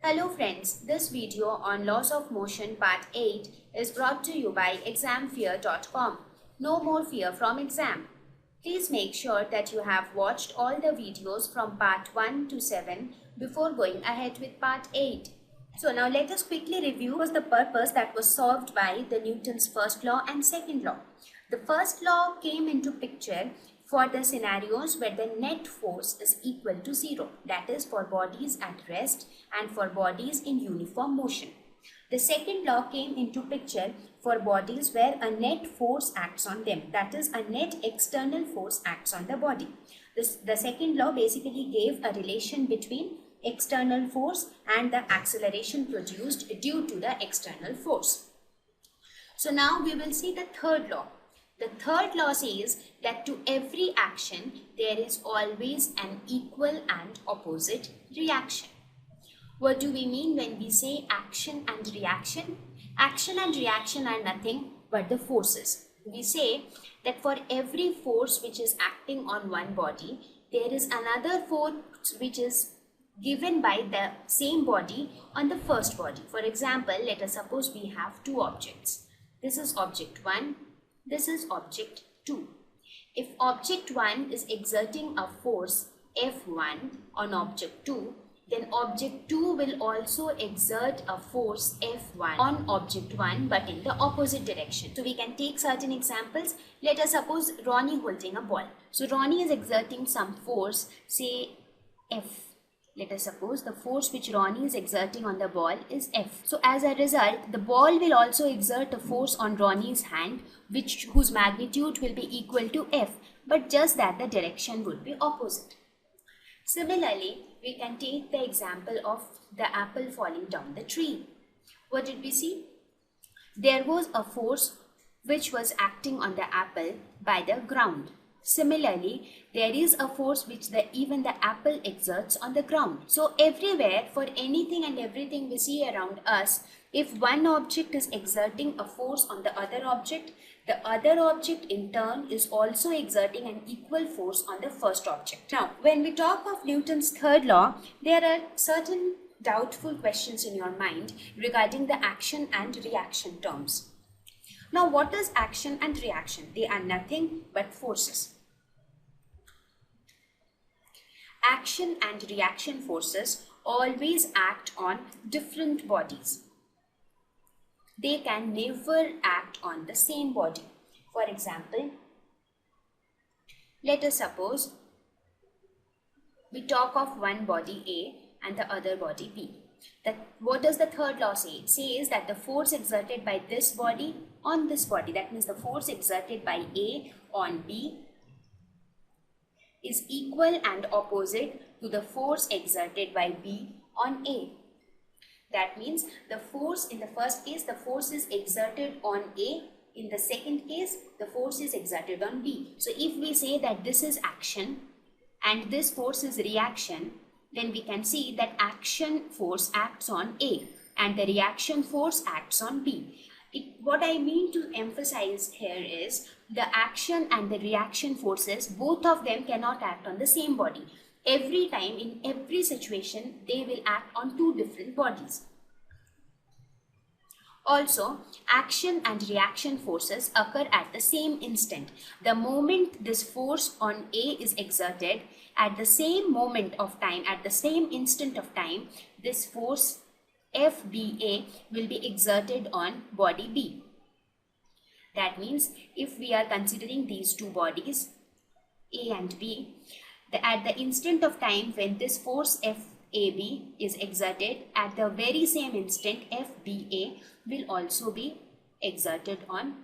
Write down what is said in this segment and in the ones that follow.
Hello friends, this video on Laws of Motion Part 8 is brought to you by examfear.com. No more fear from exam. Please make sure that you have watched all the videos from Part 1 to 7 before going ahead with Part 8. So now let us quickly review the purpose that was solved by the Newton's first law and second law. The first law came into picture for the scenarios where the net force is equal to 0, that is for bodies at rest and for bodies in uniform motion. The second law came into picture for bodies where a net force acts on them, that is a net external force acts on the body. The second law basically gave a relation between external force and the acceleration produced due to the external force. So now we will see the third law. The third law says that to every action, there is always an equal and opposite reaction. What do we mean when we say action and reaction? Action and reaction are nothing but the forces. We say that for every force which is acting on one body, there is another force which is given by the same body on the first body. For example, let us suppose we have two objects. This is object 1. This is object 2. If object 1 is exerting a force F1 on object 2, then object 2 will also exert a force F1 on object 1 but in the opposite direction. So we can take certain examples. Let us suppose Ronnie holding a ball. So Ronnie is exerting some force, say F. Let us suppose the force which Ronnie is exerting on the ball is F. So as a result, the ball will also exert a force on Ronnie's hand whose magnitude will be equal to F, but just that the direction would be opposite. Similarly, we can take the example of the apple falling down the tree. What did we see? There was a force which was acting on the apple by the ground. Similarly, there is a force which even the apple exerts on the ground. So everywhere, for anything and everything we see around us, if one object is exerting a force on the other object in turn is also exerting an equal force on the first object. Now, when we talk of Newton's third law, there are certain doubtful questions in your mind regarding the action and reaction terms. Now, what is action and reaction? They are nothing but forces. Action and reaction forces always act on different bodies. They can never act on the same body. For example, let us suppose we talk of one body A and the other body B. What does the third law say? It says that the force exerted by this body on this body, that means the force exerted by A on B, is equal and opposite to the force exerted by B on A. That means the force in the first case, the force is exerted on A. In the second case, the force is exerted on B. So if we say that this is action and this force is reaction, then we can see that action force acts on A and the reaction force acts on B. What I mean to emphasize here is the action and the reaction forces, both of them cannot act on the same body. Every time, in every situation, they will act on two different bodies. Also, action and reaction forces occur at the same instant. The moment this force on A is exerted, at the same moment of time, at the same instant of time, this force FBA will be exerted on body B. That means if we are considering these two bodies, A and B, at the instant of time when this force FAB is exerted, at the very same instant FBA will also be exerted on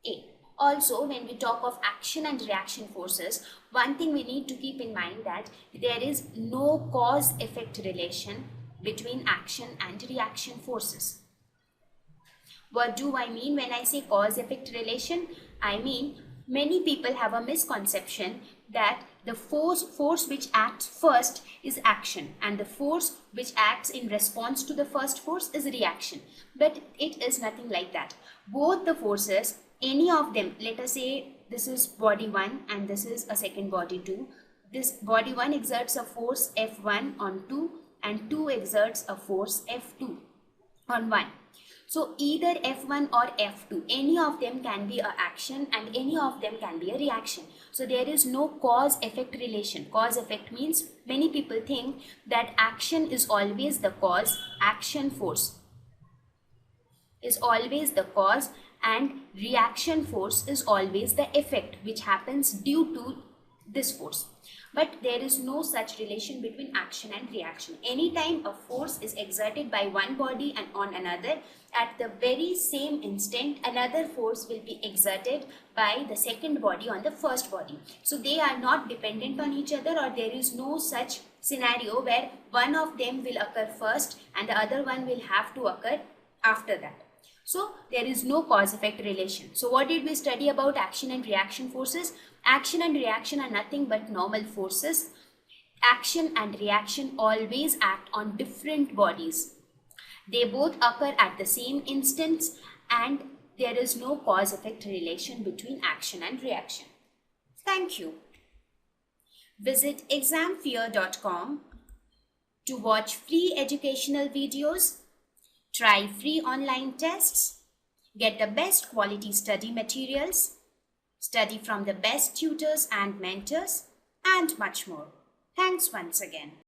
A. Also, when we talk of action and reaction forces, one thing we need to keep in mind that there is no cause-effect relation between action and reaction forces. What do I mean when I say cause-effect relation? I mean, many people have a misconception that the force which acts first is action and the force which acts in response to the first force is reaction. But it is nothing like that. Both the forces, any of them, let us say this is body 1 and this is a second body 2. This body 1 exerts a force F1 on 2 and 2 exerts a force F2 on 1. So either F1 or F2, any of them can be an action and any of them can be a reaction. So there is no cause-effect relation. Cause-effect means many people think that action is always the cause, action force is always the cause, and reaction force is always the effect which happens due to this force. But there is no such relation between action and reaction. Anytime a force is exerted by one body and on another, at the very same instant another force will be exerted by the second body on the first body. So they are not dependent on each other, or there is no such scenario where one of them will occur first and the other one will have to occur after that. So there is no cause-effect relation. So what did we study about action and reaction forces? Action and reaction are nothing but normal forces. Action and reaction always act on different bodies. They both occur at the same instance and there is no cause-effect relation between action and reaction. Thank you. Visit examfear.com to watch free educational videos, try free online tests, get the best quality study materials, study from the best tutors and mentors, and much more. Thanks once again.